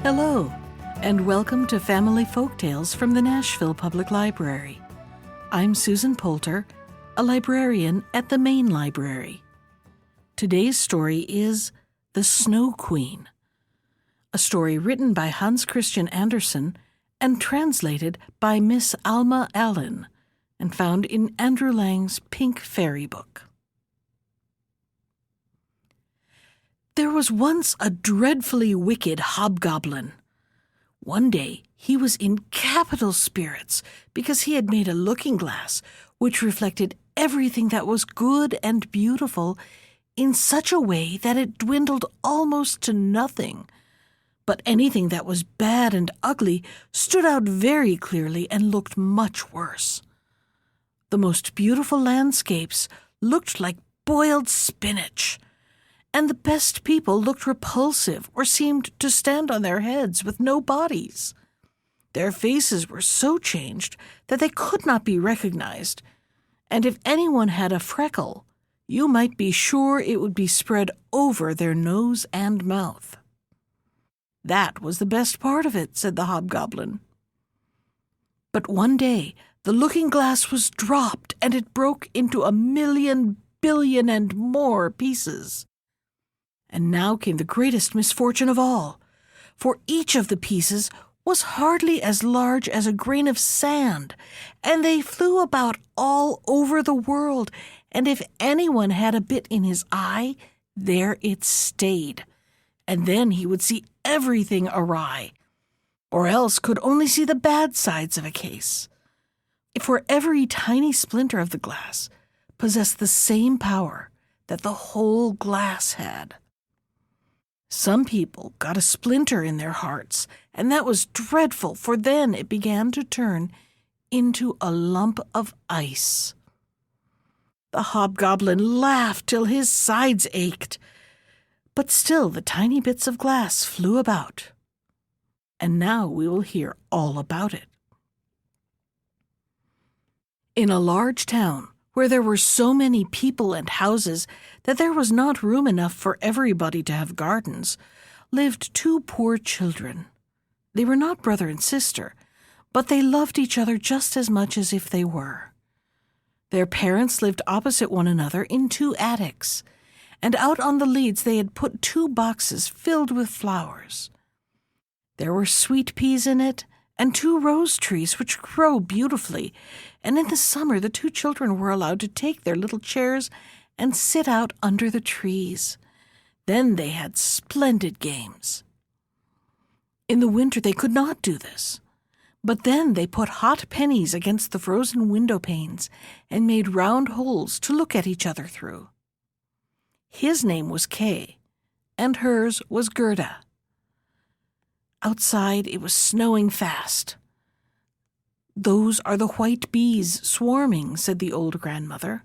Hello, and welcome to Family Folktales from the Nashville Public Library. I'm Susan Poulter, a librarian at the Main Library. Today's story is The Snow Queen, a story written by Hans Christian Andersen and translated by Miss Alma Allen and found in Andrew Lang's Pink Fairy book. There was once a dreadfully wicked hobgoblin. One day he was in capital spirits because he had made a looking-glass which reflected everything that was good and beautiful in such a way that it dwindled almost to nothing. But anything that was bad and ugly stood out very clearly and looked much worse. The most beautiful landscapes looked like boiled spinach, and the best people looked repulsive or seemed to stand on their heads with no bodies. Their faces were so changed that they could not be recognized, and if anyone had a freckle, you might be sure it would be spread over their nose and mouth. That was the best part of it, said the hobgoblin. But one day the looking-glass was dropped, and it broke into 1,000,000 billion and more pieces. And now came the greatest misfortune of all, for each of the pieces was hardly as large as a grain of sand, and they flew about all over the world, and if anyone had a bit in his eye, there it stayed, and then he would see everything awry, or else could only see the bad sides of a case. For every tiny splinter of the glass possessed the same power that the whole glass had. Some people got a splinter in their hearts, and that was dreadful, for then it began to turn into a lump of ice. The hobgoblin laughed till his sides ached, but still the tiny bits of glass flew about. And now we will hear all about it. In a large town, where there were so many people and houses that there was not room enough for everybody to have gardens, lived two poor children. They were not brother and sister, but they loved each other just as much as if they were. Their parents lived opposite one another in 2 attics, and out on the leads they had put 2 boxes filled with flowers. There were sweet peas in it, and 2 rose trees which grow beautifully, and in the summer the 2 children were allowed to take their little chairs and sit out under the trees. Then they had splendid games. In the winter they could not do this, but then they put hot pennies against the frozen window panes and made round holes to look at each other through. His name was Kay, and hers was Gerda. Outside it was snowing fast. "Those are the white bees swarming," said the old grandmother.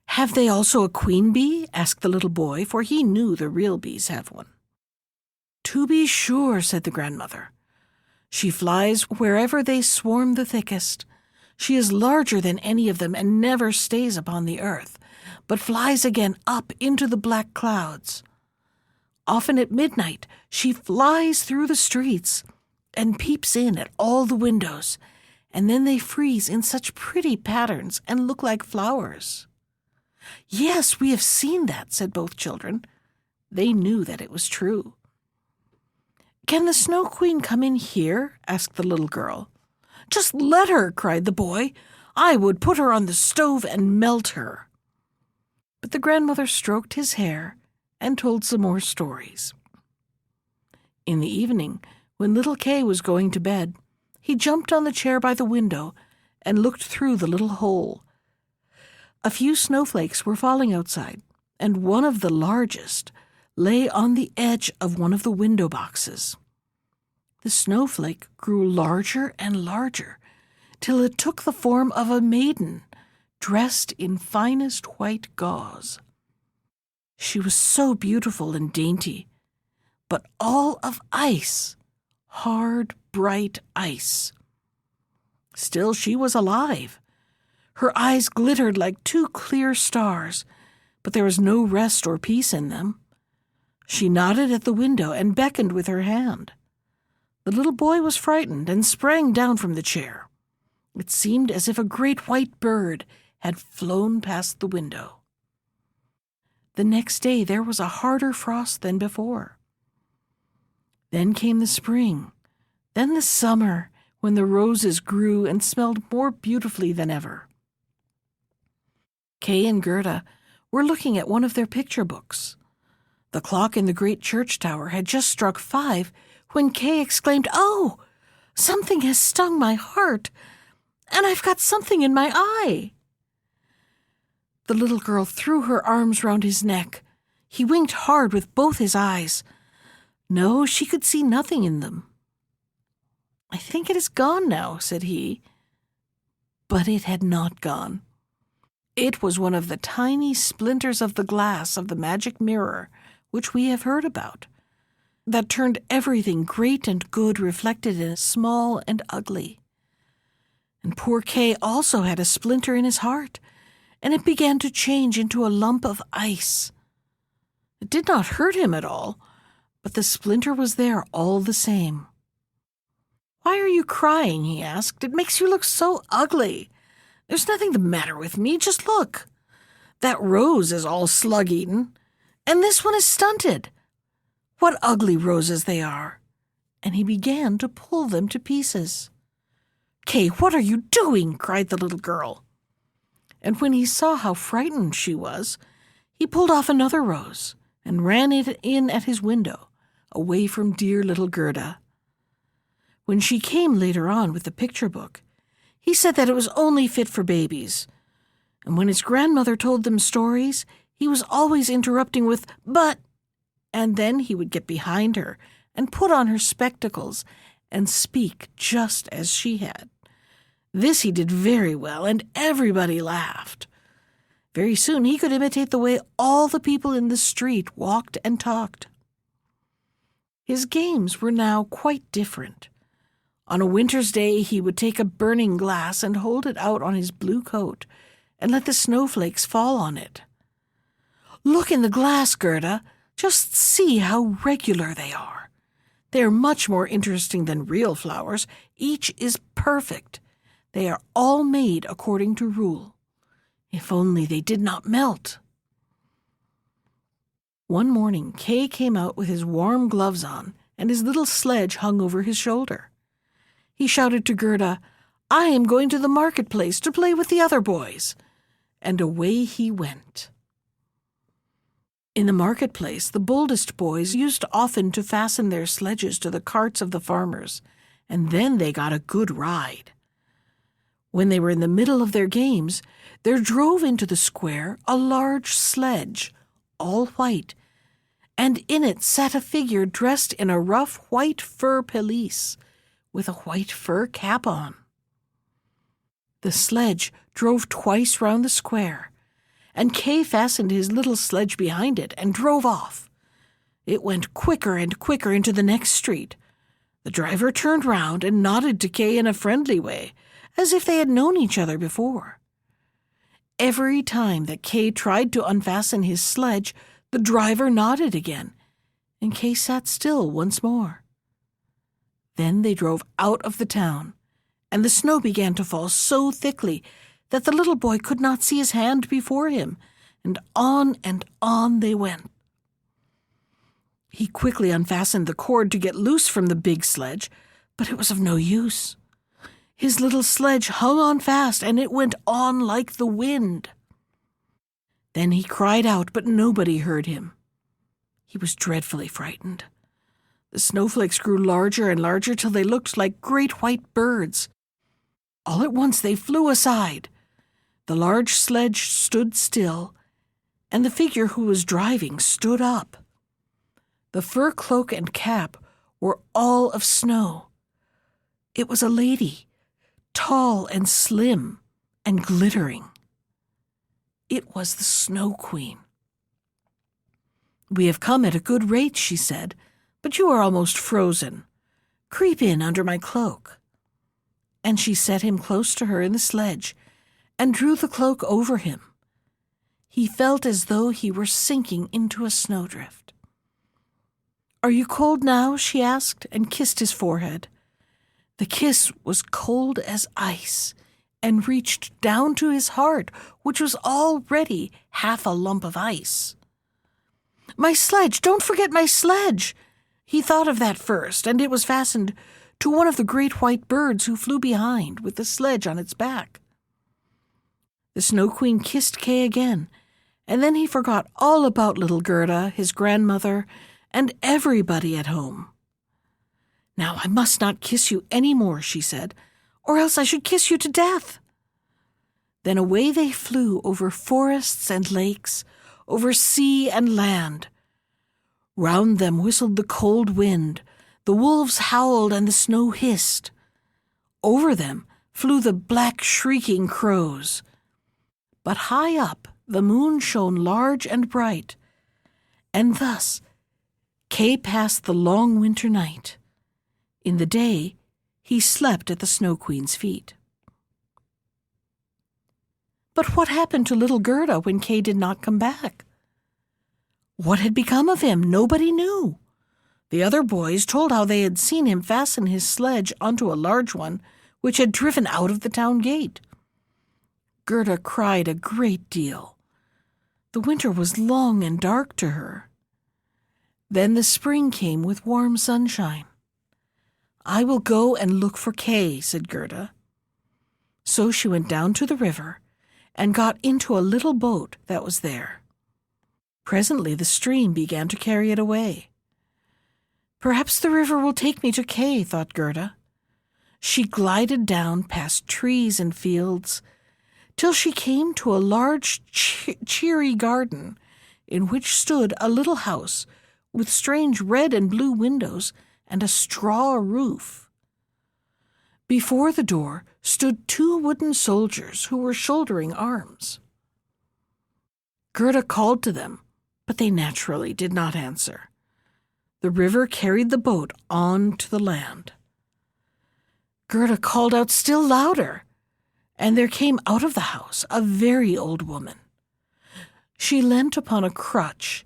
"Have they also a queen bee?" asked the little boy, for he knew the real bees have one. "To be sure," said the grandmother. "She flies wherever they swarm the thickest. She is larger than any of them and never stays upon the earth, but flies again up into the black clouds. Often at midnight she flies through the streets and peeps in at all the windows, and then they freeze in such pretty patterns and look like flowers." "Yes, we have seen that," said both children. They knew that it was true. "Can the Snow Queen come in here?" asked the little girl. "Just let her," cried the boy. "I would put her on the stove and melt her." But the grandmother stroked his hair and told some more stories. In the evening, when little Kay was going to bed, he jumped on the chair by the window and looked through the little hole. A few snowflakes were falling outside, and one of the largest lay on the edge of one of the window boxes. The snowflake grew larger and larger, till it took the form of a maiden dressed in finest white gauze. She was so beautiful and dainty, but all of ice, hard, bright ice. Still, she was alive. Her eyes glittered like 2 clear stars, but there was no rest or peace in them. She nodded at the window and beckoned with her hand. The little boy was frightened and sprang down from the chair. It seemed as if a great white bird had flown past the window. The next day there was a harder frost than before. Then came the spring, then the summer, when the roses grew and smelled more beautifully than ever. Kay and Gerda were looking at one of their picture books. The clock in the great church tower had just struck 5 when Kay exclaimed, "Oh, something has stung my heart, and I've got something in my eye." The little girl threw her arms round his neck. He winked hard with both his eyes. No, she could see nothing in them. "I think it is gone now," said he. But it had not gone. It was one of the tiny splinters of the glass of the magic mirror which we have heard about, that turned everything great and good reflected in small and ugly. And poor Kay also had a splinter in his heart, and it began to change into a lump of ice. It did not hurt him at all, but the splinter was there all the same. "Why are you crying?" he asked. "It makes you look so ugly. There's nothing the matter with me. Just look. That rose is all slug-eaten, and this one is stunted. What ugly roses they are." And he began to pull them to pieces. "Kay, what are you doing?" cried the little girl. And when he saw how frightened she was, he pulled off another rose and ran it in at his window, away from dear little Gerda. When she came later on with the picture book, he said that it was only fit for babies. And when his grandmother told them stories, he was always interrupting with, "But," and then he would get behind her and put on her spectacles and speak just as she had. This he did very well, and everybody laughed. Very soon he could imitate the way all the people in the street walked and talked. His games were now quite different. On a winter's day he would take a burning glass and hold it out on his blue coat and let the snowflakes fall on it. "Look in the glass, Gerda. Just see how regular they are. They are much more interesting than real flowers. Each is perfect. They are all made according to rule. If only they did not melt." One morning Kay came out with his warm gloves on, and his little sledge hung over his shoulder. He shouted to Gerda, "I am going to the marketplace to play with the other boys." And away he went. In the marketplace, the boldest boys used often to fasten their sledges to the carts of the farmers, and then they got a good ride. When they were in the middle of their games, there drove into the square a large sledge, all white, and in it sat a figure dressed in a rough white fur pelisse, with a white fur cap on. The sledge drove twice round the square, and Kay fastened his little sledge behind it and drove off. It went quicker and quicker into the next street. The driver turned round and nodded to Kay in a friendly way, as if they had known each other before. Every time that Kay tried to unfasten his sledge, the driver nodded again, and Kay sat still once more. Then they drove out of the town, and the snow began to fall so thickly that the little boy could not see his hand before him, and on they went. He quickly unfastened the cord to get loose from the big sledge, but it was of no use. His little sledge hung on fast, and it went on like the wind. Then he cried out, but nobody heard him. He was dreadfully frightened. The snowflakes grew larger and larger till they looked like great white birds. All at once they flew aside. The large sledge stood still, and the figure who was driving stood up. The fur cloak and cap were all of snow. It was a lady, tall and slim and glittering. It was the Snow Queen. "We have come at a good rate," she said, "but you are almost frozen. Creep in under my cloak." And she set him close to her in the sledge and drew the cloak over him. He felt as though he were sinking into a snowdrift. "Are you cold now?" she asked, and kissed his forehead. The kiss was cold as ice, and reached down to his heart, which was already half a lump of ice. "My sledge! Don't forget my sledge!" He thought of that first, and it was fastened to one of the great white birds who flew behind with the sledge on its back. The Snow Queen kissed Kay again, and then he forgot all about little Gerda, his grandmother, and everybody at home. "Now I must not kiss you any more," she said, "or else I should kiss you to death." Then away they flew over forests and lakes, over sea and land. Round them whistled the cold wind, the wolves howled and the snow hissed. Over them flew the black shrieking crows. But high up the moon shone large and bright, and thus Kay passed the long winter night. In the day, he slept at the Snow Queen's feet. But what happened to little Gerda when Kay did not come back? What had become of him? Nobody knew. The other boys told how they had seen him fasten his sledge onto a large one, which had driven out of the town gate. Gerda cried a great deal. The winter was long and dark to her. Then the spring came with warm sunshine. "I will go and look for Kay," said Gerda. So she went down to the river and got into a little boat that was there. Presently the stream began to carry it away. "Perhaps the river will take me to Kay," thought Gerda. She glided down past trees and fields, till she came to a large, cheery garden, in which stood a little house with strange red and blue windows and a straw roof. Before the door stood 2 wooden soldiers who were shouldering arms. Gerda called to them, but they naturally did not answer. The river carried the boat on to the land. Gerda called out still louder, and there came out of the house a very old woman. She leant upon a crutch,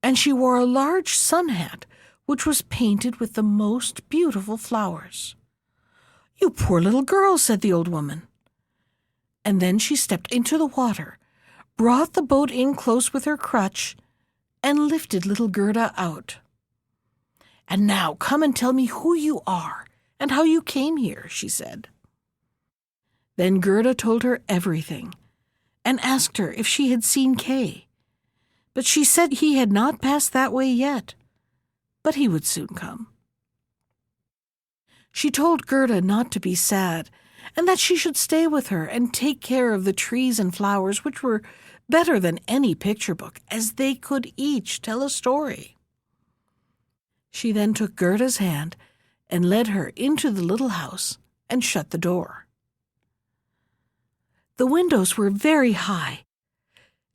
and she wore a large sun hat which was painted with the most beautiful flowers. "You poor little girl," said the old woman. And then she stepped into the water, brought the boat in close with her crutch, and lifted little Gerda out. "And now come and tell me who you are and how you came here," she said. Then Gerda told her everything, and asked her if she had seen Kay. But she said he had not passed that way yet, but he would soon come. She told Gerda not to be sad, and that she should stay with her and take care of the trees and flowers, which were better than any picture book, as they could each tell a story. She then took Gerda's hand and led her into the little house and shut the door. The windows were very high,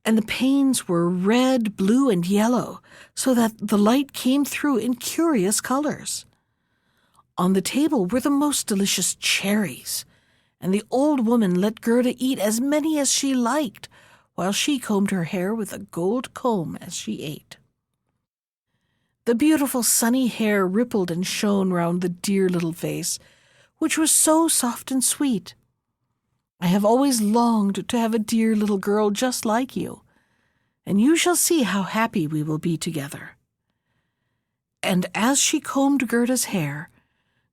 and the panes were red, blue, and yellow, so that the light came through in curious colors. On the table were the most delicious cherries, and the old woman let Gerda eat as many as she liked, while she combed her hair with a gold comb as she ate. The beautiful sunny hair rippled and shone round the dear little face, which was so soft and sweet. "I have always longed to have a dear little girl just like you, and you shall see how happy we will be together." And as she combed Gerda's hair,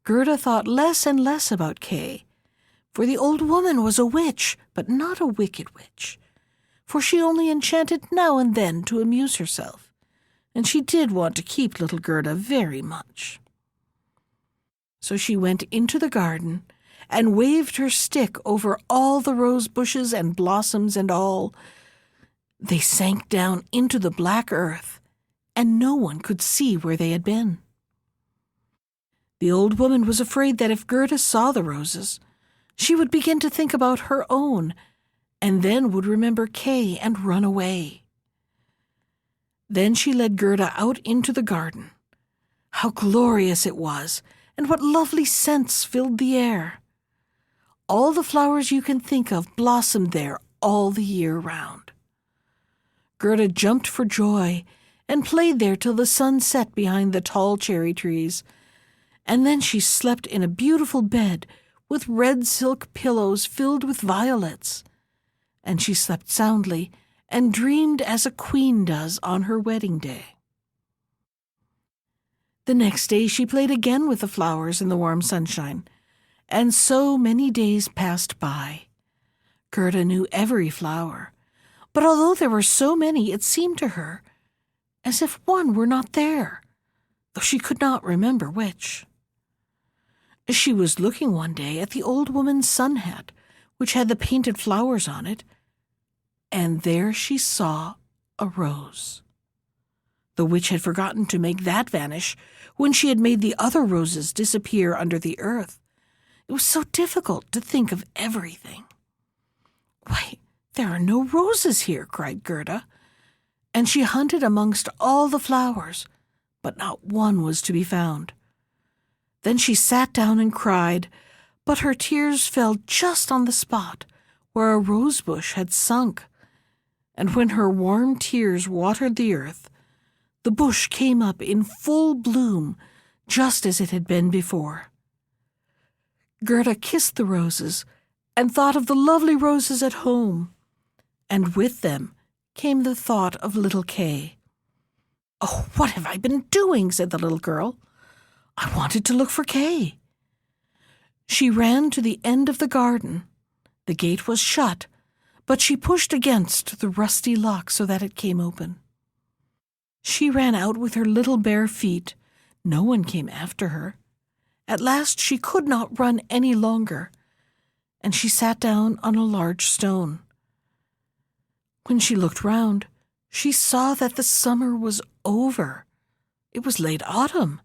Gerda thought less and less about Kay, for the old woman was a witch, but not a wicked witch, for she only enchanted now and then to amuse herself, and she did want to keep little Gerda very much. So she went into the garden and waved her stick over all the rose bushes and blossoms and all. They sank down into the black earth, and no one could see where they had been. The old woman was afraid that if Gerda saw the roses, she would begin to think about her own, and then would remember Kay and run away. Then she led Gerda out into the garden. How glorious it was, and what lovely scents filled the air! All the flowers you can think of blossomed there all the year round. Gerda jumped for joy and played there till the sun set behind the tall cherry trees. And then she slept in a beautiful bed with red silk pillows filled with violets. And she slept soundly and dreamed as a queen does on her wedding day. The next day she played again with the flowers in the warm sunshine, and so many days passed by. Gerda knew every flower, but although there were so many, it seemed to her as if one were not there, though she could not remember which. She was looking one day at the old woman's sun hat, which had the painted flowers on it, and there she saw a rose. The witch had forgotten to make that vanish when she had made the other roses disappear under the earth. It was so difficult to think of everything. "Why, there are no roses here," cried Gerda, and she hunted amongst all the flowers, but not one was to be found. Then she sat down and cried, but her tears fell just on the spot where a rose bush had sunk, and when her warm tears watered the earth, the bush came up in full bloom, just as it had been before. Gerda kissed the roses and thought of the lovely roses at home, and with them came the thought of little Kay. "Oh, what have I been doing?" said the little girl. "I wanted to look for Kay." She ran to the end of the garden. The gate was shut, but she pushed against the rusty lock so that it came open. She ran out with her little bare feet. No one came after her. At last she could not run any longer, and she sat down on a large stone. When she looked round, she saw that the summer was over. It was late autumn.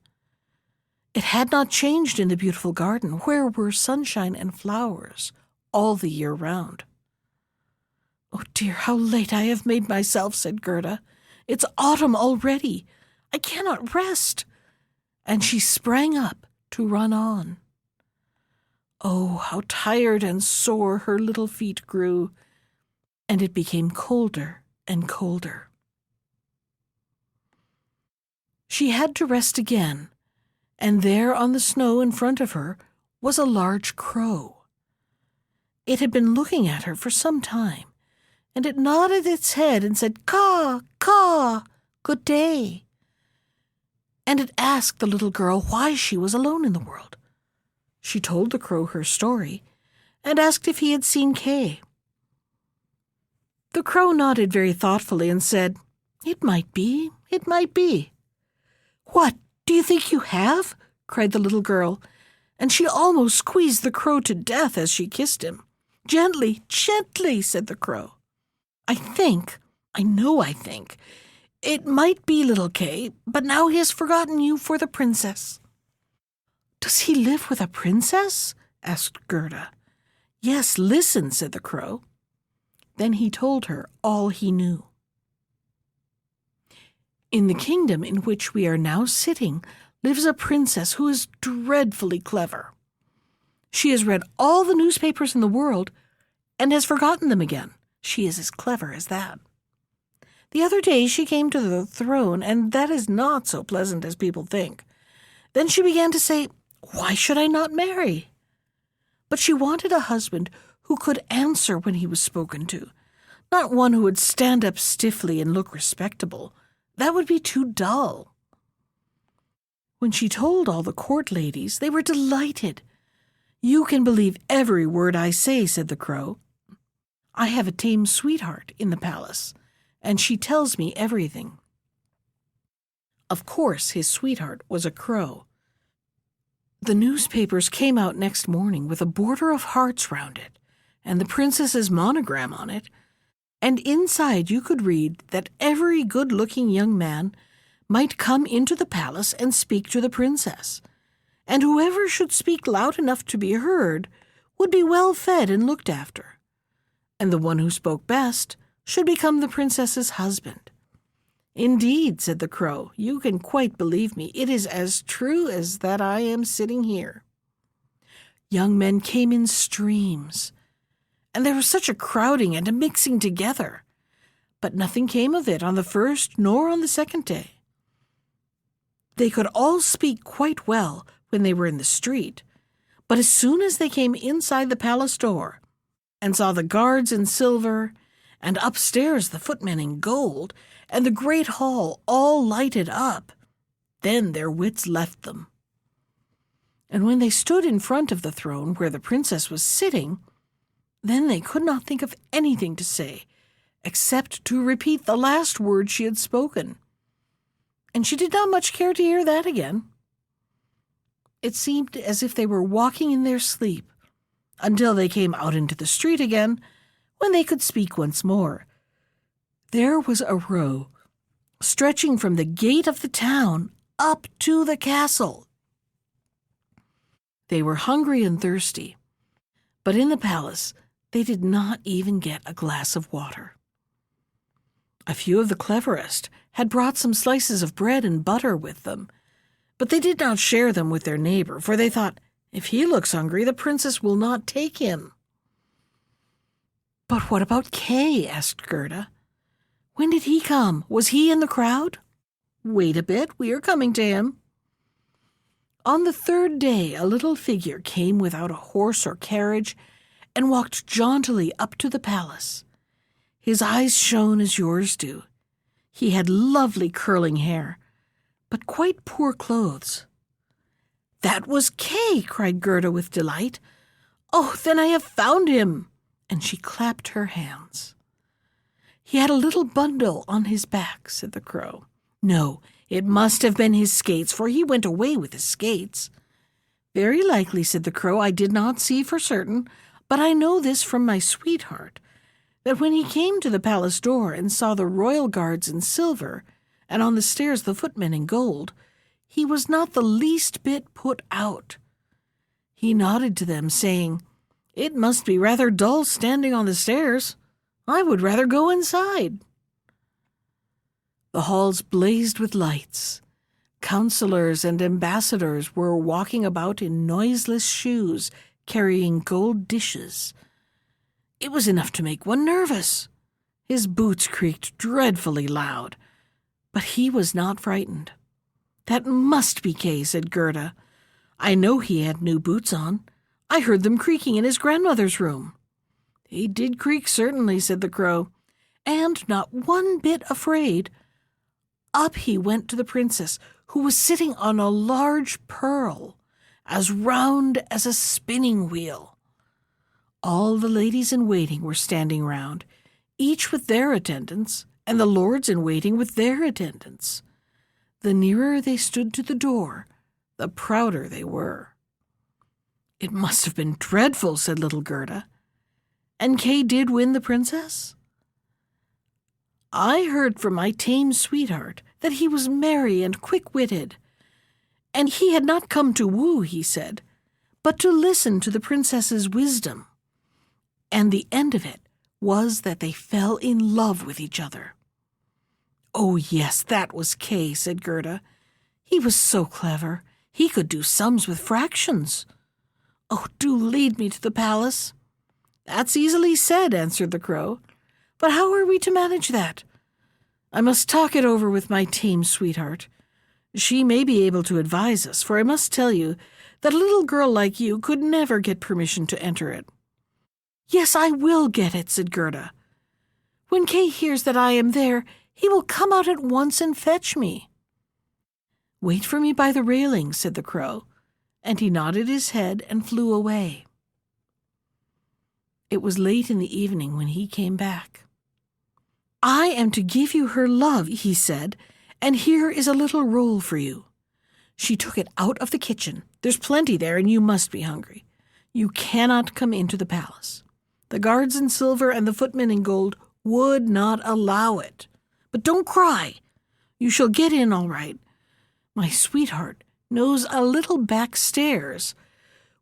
It had not changed in the beautiful garden, where were sunshine and flowers all the year round. "Oh dear, how late I have made myself," said Gerda. "It's autumn already. I cannot rest." And she sprang up to run on. Oh, how tired and sore her little feet grew, and it became colder and colder. She had to rest again, and there on the snow in front of her was a large crow. It had been looking at her for some time, and it nodded its head and said, "Caw, caw, good day." And it asked the little girl why she was alone in the world. She told the crow her story, and asked if he had seen Kay. The crow nodded very thoughtfully and said, "It might be, it might be." "What, do you think you have?" cried the little girl, and she almost squeezed the crow to death as she kissed him. "Gently, gently," said the crow. I think, it might be little Kay, but now he has forgotten you for the princess." "Does he live with a princess?" asked Gerda. "Yes, listen," said the crow. Then he told her all he knew. "In the kingdom in which we are now sitting lives a princess who is dreadfully clever. She has read all the newspapers in the world and has forgotten them again. She is as clever as that. The other day she came to the throne, and that is not so pleasant as people think. Then she began to say, 'Why should I not marry?' But she wanted a husband who could answer when he was spoken to, not one who would stand up stiffly and look respectable. That would be too dull." When she told all the court ladies, they were delighted. "You can believe every word I say," said the crow. "I have a tame sweetheart in the palace, and she tells me everything." Of course, his sweetheart was a crow. The newspapers came out next morning with a border of hearts round it, and the princess's monogram on it, and inside you could read that every good-looking young man might come into the palace and speak to the princess, and whoever should speak loud enough to be heard would be well fed and looked after, and the one who spoke best should become the princess's husband. "Indeed," said the crow, "you can quite believe me. It is as true as that I am sitting here." Young men came in streams, and there was such a crowding and a mixing together. But nothing came of it on the first nor on the second day. They could all speak quite well when they were in the street, but as soon as they came inside the palace door and saw the guards in silver, and upstairs the footmen in gold, and the great hall all lighted up, then their wits left them. And when they stood in front of the throne where the princess was sitting, then they could not think of anything to say except to repeat the last word she had spoken. And she did not much care to hear that again. It seemed as if they were walking in their sleep until they came out into the street again, when they could speak once more. There was a row stretching from the gate of the town up to the castle. They were hungry and thirsty, but in the palace they did not even get a glass of water. A few of the cleverest had brought some slices of bread and butter with them, but they did not share them with their neighbor, for they thought, if he looks hungry, the princess will not take him. "But what about Kay?" asked Gerda. "When did he come? Was he in the crowd?" "Wait a bit, we are coming to him." On the third day, a little figure came without a horse or carriage and walked jauntily up to the palace. His eyes shone as yours do. He had lovely curling hair, but quite poor clothes. "That was Kay!" cried Gerda with delight. "Oh, then I have found him!" And she clapped her hands. "He had a little bundle on his back," said the crow. "No, it must have been his skates, for he went away with his skates." "Very likely," said the crow. "I did not see for certain, but I know this from my sweetheart, that when he came to the palace door and saw the royal guards in silver, and on the stairs the footmen in gold, he was not the least bit put out. He nodded to them, saying, 'It must be rather dull standing on the stairs. I would rather go inside.'" The halls blazed with lights. Counselors and ambassadors were walking about in noiseless shoes, carrying gold dishes. It was enough to make one nervous. His boots creaked dreadfully loud, but he was not frightened. "That must be Kay," said Gerda. "I know he had new boots on. I heard them creaking in his grandmother's room." "They did creak, certainly," said the crow, and, not one bit afraid, up he went to the princess, who was sitting on a large pearl, as round as a spinning wheel. All the ladies in waiting were standing round, each with their attendants, and the lords in waiting with their attendants. The nearer they stood to the door, the prouder they were. "It must have been dreadful," said little Gerda. "And Kay did win the princess?" "I heard from my tame sweetheart that he was merry and quick-witted, and he had not come to woo," he said, "but to listen to the princess's wisdom. And the end of it was that they fell in love with each other." "Oh, yes, that was Kay," said Gerda. "He was so clever. He could do sums with fractions. Oh, do lead me to the palace." "That's easily said," answered the crow. "But how are we to manage that? I must talk it over with my tame sweetheart. She may be able to advise us, for I must tell you that a little girl like you could never get permission to enter it." "Yes, I will get it," said Gerda. "When Kay hears that I am there, he will come out at once and fetch me." "Wait for me by the railing," said the crow, and he nodded his head and flew away. It was late in the evening when he came back. "I am to give you her love," he said, "and here is a little roll for you." She took it out of the kitchen. "There's plenty there, and you must be hungry. You cannot come into the palace. The guards in silver and the footmen in gold would not allow it. But don't cry. You shall get in all right. My sweetheart knows a little back stairs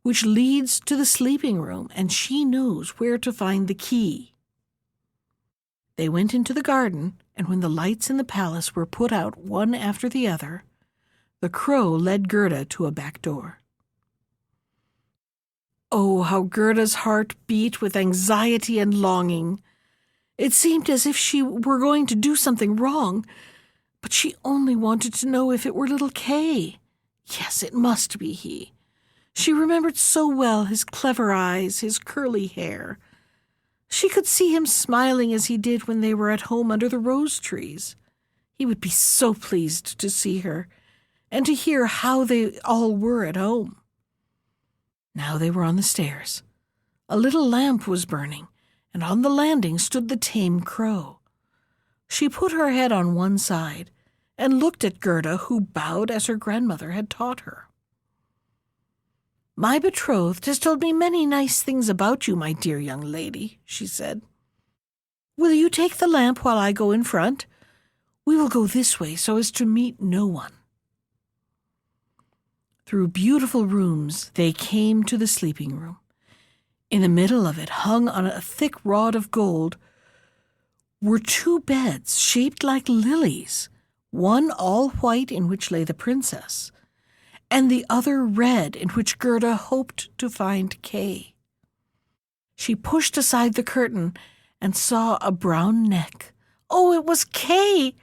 which leads to the sleeping room, and she knows where to find the key." They went into the garden, and when the lights in the palace were put out one after the other, the crow led Gerda to a back door. Oh, how Gerda's heart beat with anxiety and longing. It seemed as if she were going to do something wrong, but she only wanted to know if it were little Kay. Yes, it must be he. She remembered so well his clever eyes, his curly hair. She could see him smiling as he did when they were at home under the rose trees. He would be so pleased to see her, and to hear how they all were at home. Now they were on the stairs. A little lamp was burning, and on the landing stood the tame crow. She put her head on one side and looked at Gerda, who bowed as her grandmother had taught her. "My betrothed has told me many nice things about you, my dear young lady," she said. "Will you take the lamp while I go in front? We will go this way so as to meet no one." Through beautiful rooms they came to the sleeping room. In the middle of it, hung on a thick rod of gold, were two beds shaped like lilies, one all white in which lay the princess, and the other red in which Gerda hoped to find Kay. She pushed aside the curtain and saw a brown neck. Oh, it was Kay!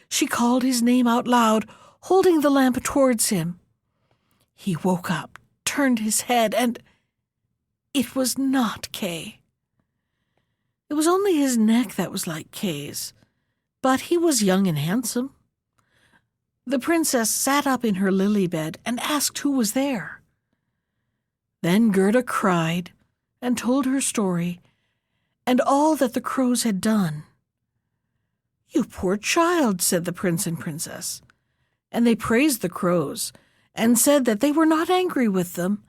She called his name out loud, holding the lamp towards him. He woke up, turned his head, and it was not Kay. It was only his neck that was like Kay's, but he was young and handsome. The princess sat up in her lily bed and asked who was there. Then Gerda cried and told her story, and all that the crows had done. "You poor child," said the prince and princess, and they praised the crows, and said that they were not angry with them,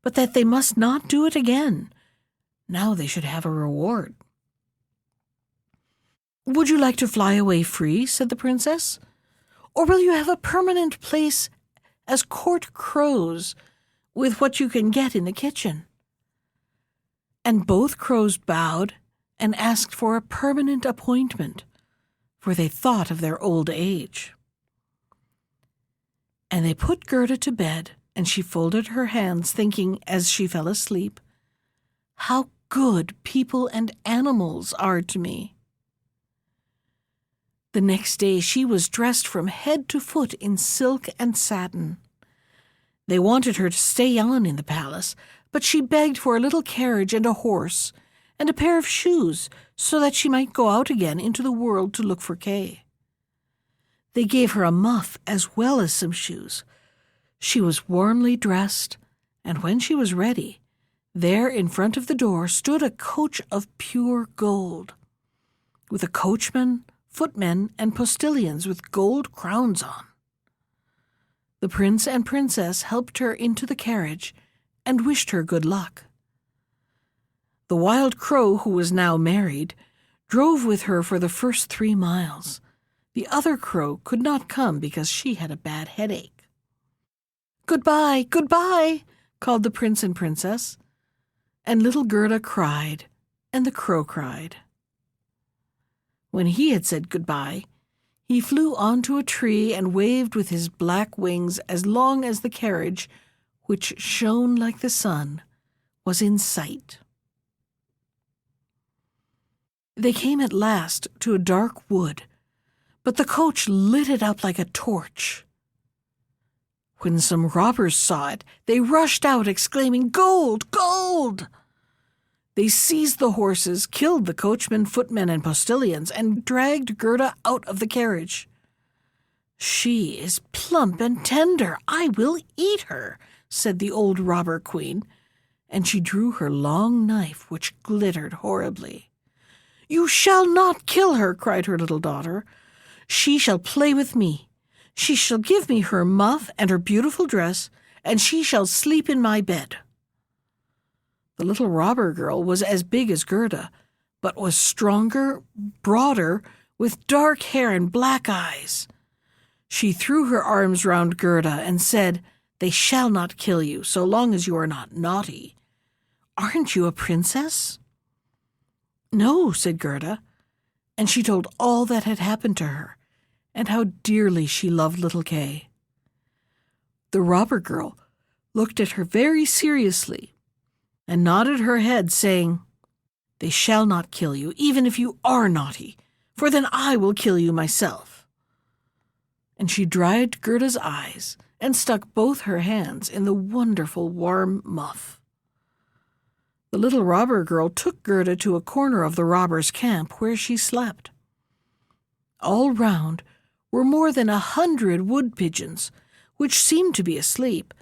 but that they must not do it again. Now they should have a reward. "Would you like to fly away free?" said the princess. "Or will you have a permanent place as court crows with what you can get in the kitchen?" And both crows bowed and asked for a permanent appointment, for they thought of their old age. And they put Gerda to bed, and she folded her hands, thinking as she fell asleep, "How good people and animals are to me." The next day she was dressed from head to foot in silk and satin. They wanted her to stay on in the palace, but she begged for a little carriage and a horse, and a pair of shoes, so that she might go out again into the world to look for Kay. They gave her a muff as well as some shoes. She was warmly dressed, and when she was ready, there in front of the door stood a coach of pure gold, with a coachman, footmen, and postilions with gold crowns on. The prince and princess helped her into the carriage and wished her good luck. The wild crow, who was now married, drove with her for the first 3 miles. The other crow could not come because she had a bad headache. "Goodbye, goodbye," called the prince and princess, and little Gerda cried, and the crow cried. When he had said goodbye, he flew onto a tree and waved with his black wings as long as the carriage, which shone like the sun, was in sight. They came at last to a dark wood, but the coach lit it up like a torch. When some robbers saw it, they rushed out, exclaiming, "Gold! Gold!" They seized the horses, killed the coachman, footmen, and postilions, and dragged Gerda out of the carriage. "She is plump and tender. I will eat her," said the old robber queen, and she drew her long knife, which glittered horribly. "You shall not kill her," cried her little daughter. "She shall play with me. She shall give me her muff and her beautiful dress, and she shall sleep in my bed." The little robber girl was as big as Gerda, but was stronger, broader, with dark hair and black eyes. She threw her arms round Gerda and said, "They shall not kill you, so long as you are not naughty. Aren't you a princess?" "No," said Gerda, and she told all that had happened to her, and how dearly she loved little Kay. The robber girl looked at her very seriously, and nodded her head, saying, They shall not kill you, even if you are naughty, for then I will kill you myself." And she dried Gerda's eyes and stuck both her hands in the wonderful warm muff. The little robber girl took Gerda to a corner of the robbers' camp where she slept. All round were more than 100 wood pigeons, which seemed to be asleep,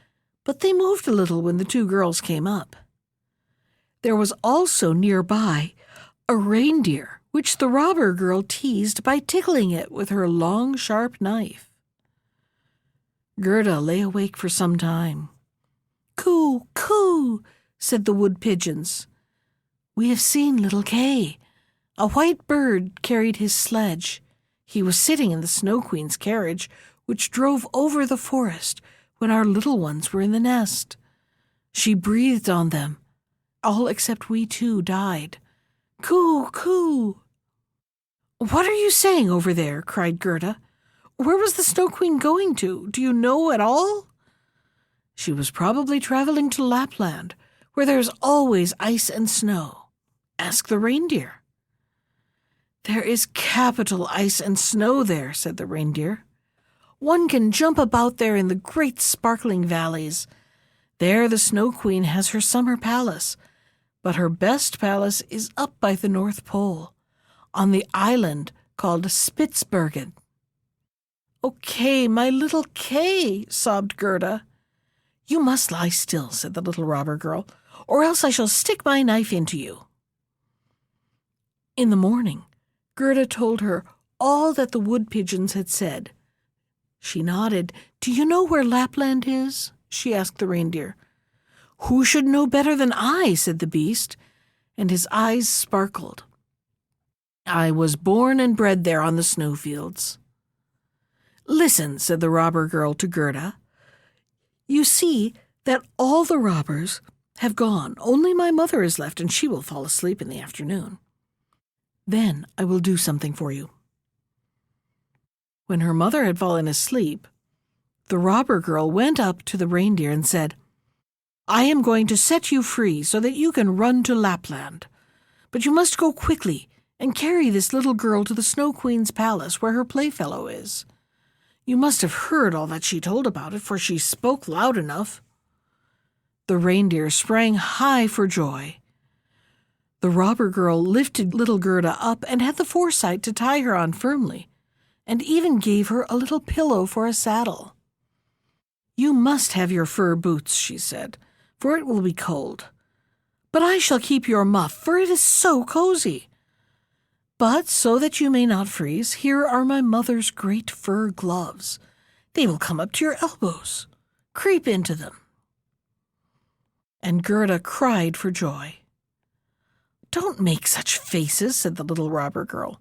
but they moved a little when the two girls came up. There was also nearby a reindeer, which the robber girl teased by tickling it with her long, sharp knife. Gerda lay awake for some time. "Coo, coo," said the wood pigeons. "We have seen little Kay. A white bird carried his sledge. He was sitting in the Snow Queen's carriage, which drove over the forest when our little ones were in the nest. She breathed on them. All except we two died. Coo, coo." "What are you saying over there?" cried Gerda. "Where was the Snow Queen going to? Do you know at all?" "She was probably traveling to Lapland, where there is always ice and snow. Ask the reindeer." "There is capital ice and snow there," said the reindeer. "One can jump about there in the great sparkling valleys. There the Snow Queen has her summer palace, but her best palace is up by the North Pole, on the island called Spitzbergen." "Oh, Kay, my little Kay," sobbed Gerda. "You must lie still," said the little robber girl, "or else I shall stick my knife into you." In the morning, Gerda told her all that the wood pigeons had said. She nodded. "Do you know where Lapland is?" she asked the reindeer. "Who should know better than I?" said the beast, and his eyes sparkled. "I was born and bred there on the snowfields." "Listen," said the robber girl to Gerda. "You see that all the robbers have gone. Only my mother is left, and she will fall asleep in the afternoon. Then I will do something for you." When her mother had fallen asleep, the robber girl went up to the reindeer and said, "I am going to set you free so that you can run to Lapland. But you must go quickly and carry this little girl to the Snow Queen's palace where her playfellow is. You must have heard all that she told about it, for she spoke loud enough." The reindeer sprang high for joy. The robber girl lifted little Gerda up and had the foresight to tie her on firmly, and even gave her a little pillow for a saddle. "You must have your fur boots," she said, "for it will be cold. But I shall keep your muff, for it is so cozy. But so that you may not freeze, here are my mother's great fur gloves. They will come up to your elbows. Creep into them." And Gerda cried for joy. "Don't make such faces," said the little robber girl.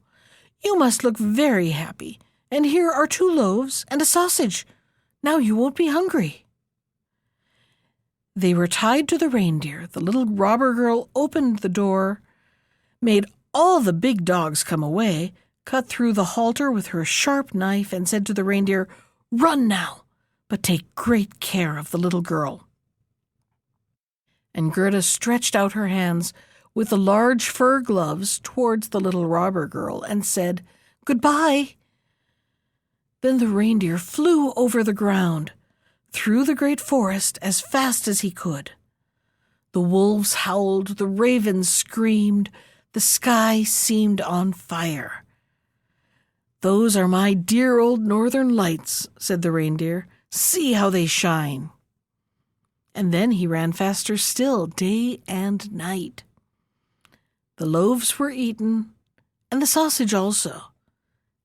"You must look very happy, and here are 2 loaves and a sausage. Now you won't be hungry." They were tied to the reindeer. The little robber girl opened the door, made all the big dogs come away, cut through the halter with her sharp knife, and said to the reindeer, "Run now, but take great care of the little girl." And Gerda stretched out her hands with the large fur gloves towards the little robber girl and said, "Goodbye." Then the reindeer flew over the ground, through the great forest as fast as he could. The wolves howled, the ravens screamed, the sky seemed on fire. "Those are my dear old northern lights," said the reindeer. "See how they shine." And then he ran faster still, day and night. The loaves were eaten, and the sausage also,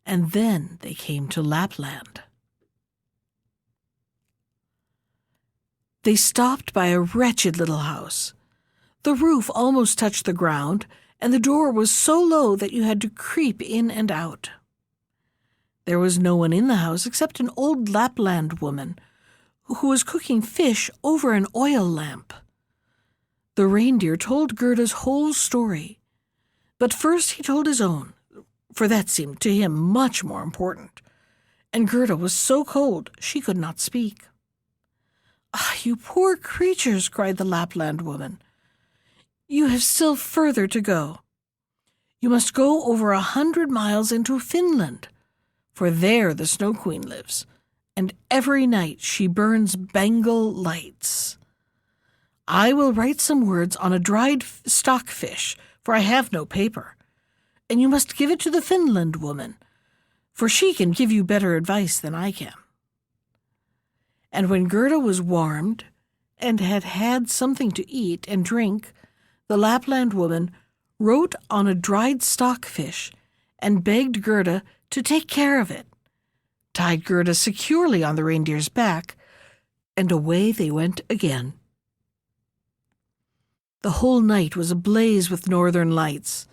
and then they came to Lapland. They stopped by a wretched little house. The roof almost touched the ground, and the door was so low that you had to creep in and out. There was no one in the house except an old Lapland woman who was cooking fish over an oil lamp. The reindeer told Gerda's whole story, but first he told his own, for that seemed to him much more important, and Gerda was so cold she could not speak. "Ah, you poor creatures," cried the Lapland woman. "You have still further to go. You must go over 100 miles into Finland, for there the Snow Queen lives, and every night she burns Bengal lights. I will write some words on a dried stockfish, for I have no paper, and you must give it to the Finland woman, for she can give you better advice than I can." And when Gerda was warmed and had had something to eat and drink, the Lapland woman wrote on a dried stockfish and begged Gerda to take care of it, tied Gerda securely on the reindeer's back, and away they went again. The whole night was ablaze with northern lights,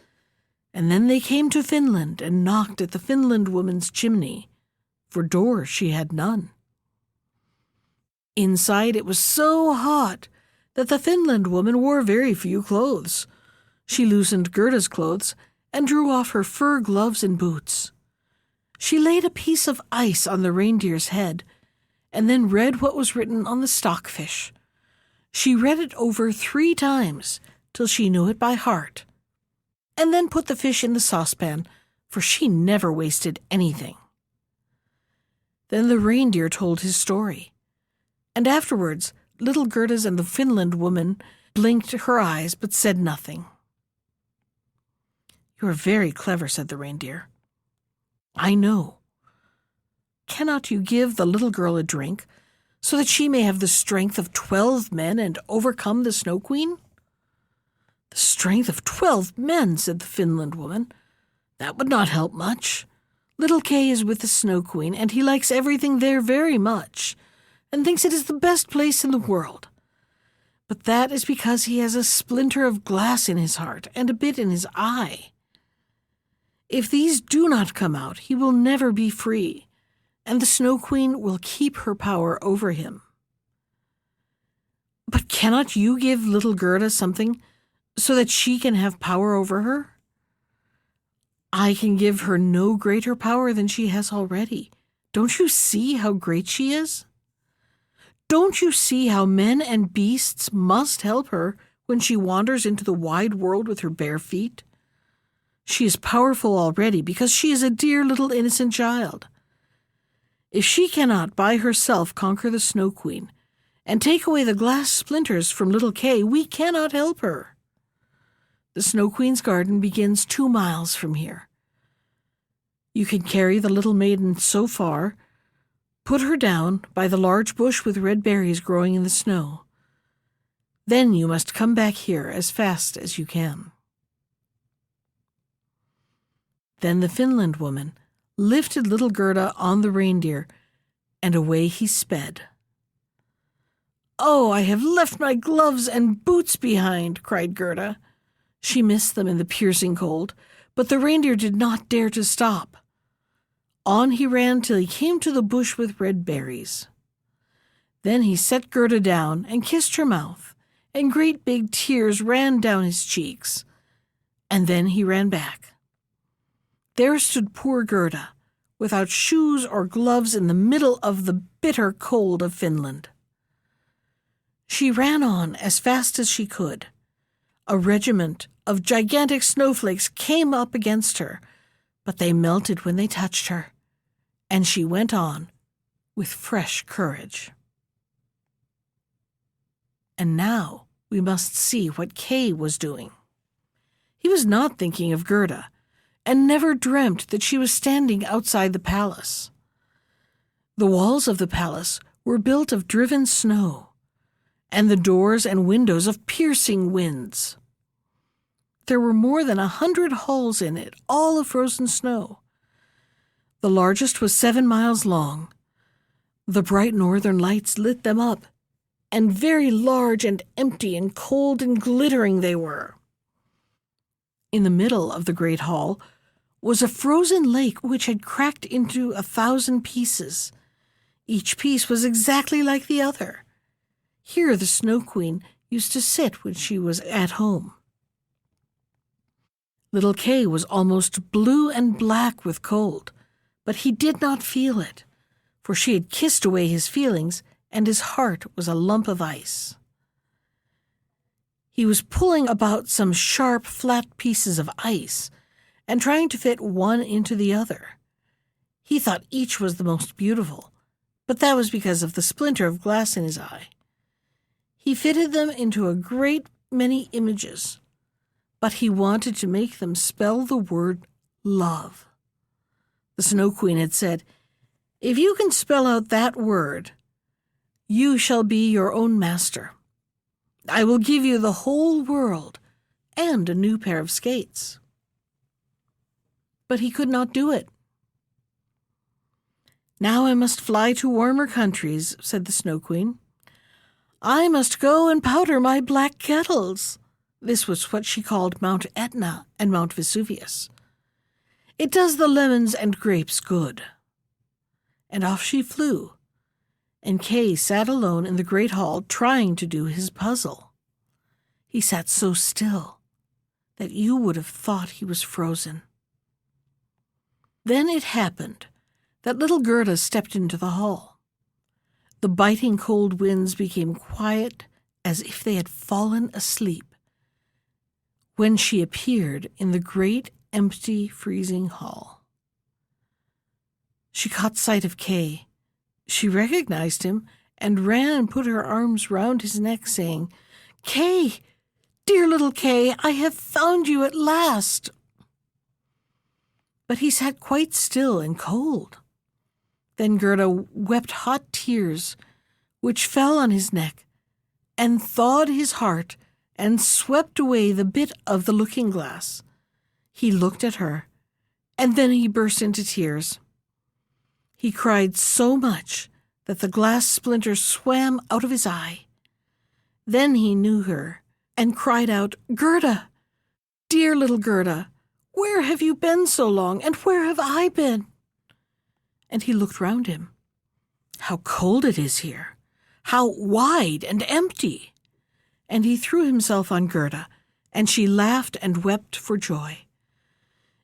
and then they came to Finland and knocked at the Finland woman's chimney, for doors she had none. Inside it was so hot that the Finland woman wore very few clothes. She loosened Gerda's clothes and drew off her fur gloves and boots. She laid a piece of ice on the reindeer's head and then read what was written on the stockfish. She read it over 3 times till she knew it by heart, and then put the fish in the saucepan, for she never wasted anything. Then the reindeer told his story, and afterwards little Gerda's and the Finland woman blinked her eyes but said nothing. "You are very clever," said the reindeer. "I know. Cannot you give the little girl a drink, so that she may have the strength of 12 men and overcome the Snow Queen?" "The strength of 12 men," said the Finland woman. "That would not help much. Little Kay is with the Snow Queen, and he likes everything there very much, and thinks it is the best place in the world. But that is because he has a splinter of glass in his heart and a bit in his eye. If these do not come out, he will never be free, and the Snow Queen will keep her power over him." "But cannot you give little Gerda something so that she can have power over her?" "I can give her no greater power than she has already. Don't you see how great she is? Don't you see how men and beasts must help her when she wanders into the wide world with her bare feet? She is powerful already because she is a dear little innocent child. If she cannot by herself conquer the Snow Queen and take away the glass splinters from little Kay, we cannot help her. The Snow Queen's garden begins 2 miles from here. You can carry the little maiden so far, put her down by the large bush with red berries growing in the snow. Then you must come back here as fast as you can." Then the Finland woman lifted little Gerda on the reindeer, and away he sped. "Oh, I have left my gloves and boots behind," cried Gerda. She missed them in the piercing cold, but the reindeer did not dare to stop. On he ran till he came to the bush with red berries. Then he set Gerda down and kissed her mouth, and great big tears ran down his cheeks. And then he ran back. There stood poor Gerda, without shoes or gloves in the middle of the bitter cold of Finland. She ran on as fast as she could. A regiment of gigantic snowflakes came up against her, but they melted when they touched her, and she went on with fresh courage. And now we must see what Kay was doing. He was not thinking of Gerda, and never dreamt that she was standing outside the palace. The walls of the palace were built of driven snow, and the doors and windows of piercing winds. There were more than 100 halls in it, all of frozen snow. The largest was 7 miles long. The bright northern lights lit them up, and very large and empty and cold and glittering they were. In the middle of the great hall was a frozen lake which had cracked into 1,000 pieces. Each piece was exactly like the other. Here the Snow Queen used to sit when she was at home. Little Kay was almost blue and black with cold, but he did not feel it, for she had kissed away his feelings, and his heart was a lump of ice. He was pulling about some sharp, flat pieces of ice, and trying to fit one into the other. He thought each was the most beautiful, but that was because of the splinter of glass in his eye. He fitted them into a great many images, but he wanted to make them spell the word love. The Snow Queen had said, "If you can spell out that word, you shall be your own master. I will give you the whole world and a new pair of skates." But he could not do it. "Now I must fly to warmer countries," said the Snow Queen. "I must go and powder my black kettles." This was what she called Mount Etna and Mount Vesuvius. "It does the lemons and grapes good." And off she flew, and Kay sat alone in the great hall trying to do his puzzle. He sat so still that you would have thought he was frozen. Then it happened that little Gerda stepped into the hall. The biting cold winds became quiet as if they had fallen asleep when she appeared in the great empty freezing hall. She caught sight of Kay. She recognized him and ran and put her arms round his neck, saying, "Kay, dear little Kay, I have found you at last." But he sat quite still and cold. Then Gerda wept hot tears, which fell on his neck and thawed his heart and swept away the bit of the looking-glass. He looked at her, and then he burst into tears. He cried so much that the glass splinter swam out of his eye. Then he knew her and cried out, "Gerda, dear little Gerda, where have you been so long, and where have I been?" And he looked round him. How cold it is here! How wide and empty! And he threw himself on Gerda, and she laughed and wept for joy.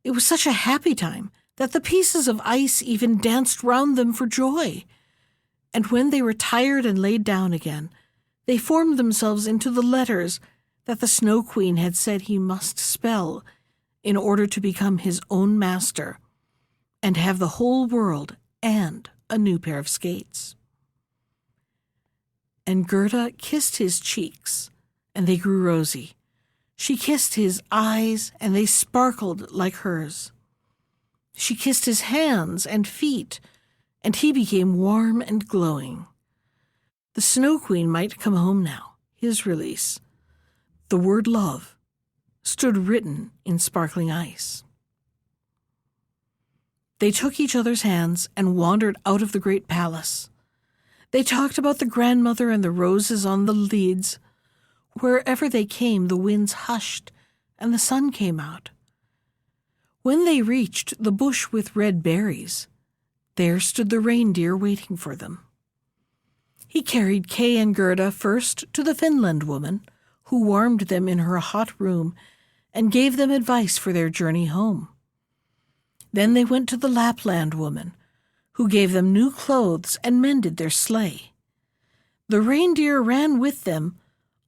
It was such a happy time that the pieces of ice even danced round them for joy. And when they were tired and laid down again, they formed themselves into the letters that the Snow Queen had said he must spell in order to become his own master and have the whole world and a new pair of skates. And Gerda kissed his cheeks, and they grew rosy. She kissed his eyes, and they sparkled like hers. She kissed his hands and feet, and he became warm and glowing. The Snow Queen might come home now, his release. The word love stood written in sparkling ice. They took each other's hands and wandered out of the great palace. They talked about the grandmother and the roses on the leads. Wherever they came, the winds hushed, and the sun came out. When they reached the bush with red berries, there stood the reindeer waiting for them. He carried Kay and Gerda first to the Finland woman, who warmed them in her hot room and gave them advice for their journey home. Then they went to the Lapland woman, who gave them new clothes and mended their sleigh. The reindeer ran with them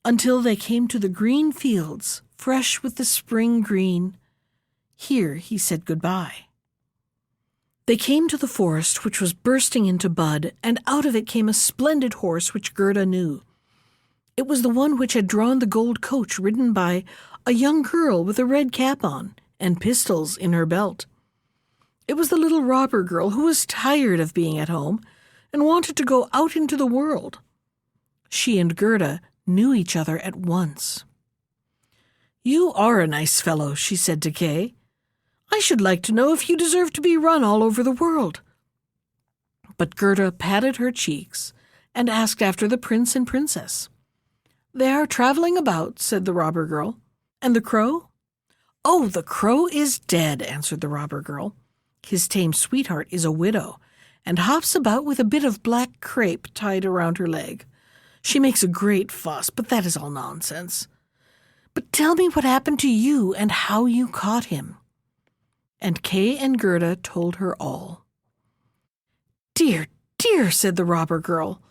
until they came to the green fields, fresh with the spring green. Here he said goodbye. They came to the forest, which was bursting into bud, and out of it came a splendid horse which Gerda knew. It was the one which had drawn the gold coach ridden by a young girl with a red cap on and pistols in her belt. It was the little robber girl who was tired of being at home and wanted to go out into the world. She and Gerda knew each other at once. "You are a nice fellow," she said to Kay. "I should like to know if you deserve to be run all over the world." But Gerda patted her cheeks and asked after the prince and princess. "They are traveling about," said the robber girl. "And the crow?" "Oh, the crow is dead," answered the robber girl. "His tame sweetheart is a widow, and hops about with a bit of black crape tied around her leg. She makes a great fuss, but that is all nonsense. But tell me what happened to you and how you caught him." And Kay and Gerda told her all. "Dear, dear," said the robber girl,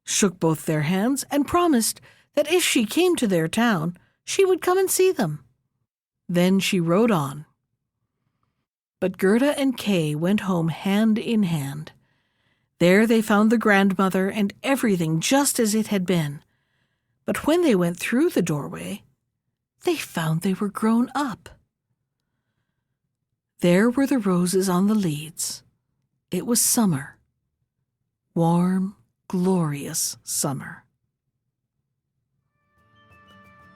shook both their hands, and promised that if she came to their town, she would come and see them. Then she rode on. But Gerda and Kay went home hand in hand. There they found the grandmother and everything just as it had been. But when they went through the doorway, they found they were grown up. There were the roses on the leads. It was summer. Warm, glorious summer.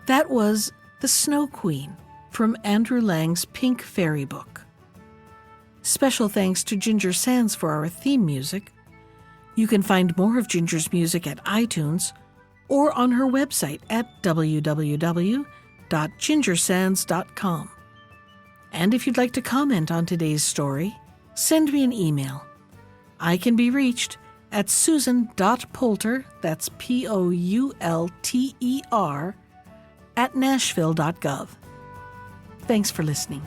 That was The Snow Queen from Andrew Lang's Pink Fairy book. Special thanks to Ginger Sands for our theme music. You can find more of Ginger's music at iTunes or on her website at www.gingersands.com. And if you'd like to comment on today's story, send me an email. I can be reached at susan.poulter, that's Poulter, @nashville.gov. Thanks for listening.